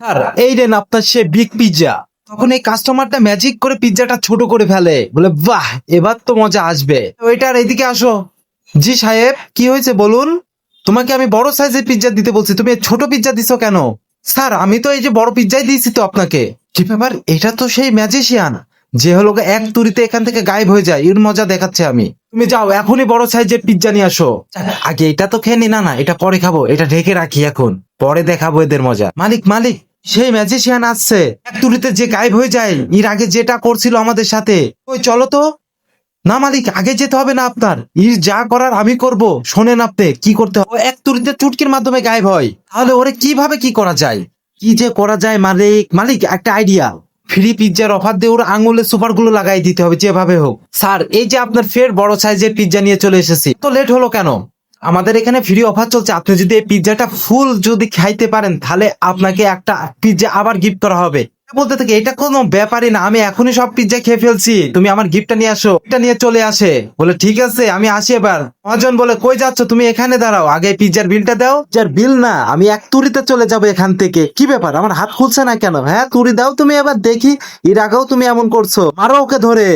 Sir এই rain আপনার সে big pizza. তখন এই কাস্টমারটা ম্যাজিক করে পিৎজাটা ছোট করে ফেলে, বলে বাহ এবার তো মজা আসবে। ওইটার এইদিকে আসো। জি সাহেব, কি হয়েছে বলুন? তোমাকে আমি বড় সাইজের পিৎজা দিতে বলছি, তুমি ছোট পিৎজা দিছো কেন? স্যার আমি তো এই যে বড় পিৎজাই দিয়েছি তো আপনাকে। কি ব্যাপার, এটা তো সেই ম্যাজিশিয়ান যে হলো এক তুড়িতে এখান থেকে গায়েব হয়ে যায়, এর মজা দেখাচ্ছে আমি। তুমি যাও এখনই বড় সাইজের পিৎজা নিয়ে আসো। আগে এটা তো খেয়ে নি, না না এটা পরে খাবো, এটা ঢেকে রাখি এখন, পরে দেখাবো এদের মজা। মালিক মালিক, সেই ম্যাজিশিয়ান আসছে এক তুড়িতে যে গায়েব হয়ে যায়, এর আগে যেটা করছিল আমাদের সাথে। ওই চলো তো। না মালিক, আগে যেতে হবে না আপনার, যা করার আমি করব। শোনেন আপনি কি করতে হবে, ও এক তুড়িতে চুটকির মাধ্যমে গায়েব হয়। তাহলে ওরে কিভাবে কি করা যায়? কি যে করা যায় মালিক, মালিক একটা আইডিয়া। ফ্রি পিৎজার অফার দিয়ে ওর আঙুলে সুপার গুলো লাগাই দিতে হবে যেভাবে হোক। স্যার এই যে আপনার ফের বড় সাইজের পিৎজা নিয়ে চলে এসেছি, তো লেট হলো কেন? আমাদের এখানে ফ্রি অফার চলছে, আপনি যদি এই পিৎজাটা ফুল যদি খাইতে পারেন তাহলে আপনাকে একটা পিৎজা আবার গিফট করা হবে। বলতে থাকে এটা কোনো ব্যাপারই না, আমি এখনই সব পিৎজা খেয়ে ফেলছি, তুমি আমার গিফটটা নিয়ে আসো। এটা নিয়ে চলে আসে, বলে ঠিক আছে আমি আসি এবার। মহাজন বলে কই যাচ্ছ, তুমি এখানে দাঁড়াও, আগে পিৎজার বিলটা দাও। যার বিল না, আমি এক তুড়িতে চলে যাবো এখান থেকে। কি ব্যাপার, আমার হাত খুলছে না কেন? হ্যাঁ তুড়ি দাও তুমি এবার দেখি, এর আগেও তুমি এমন করছো, মারো ওকে ধরে।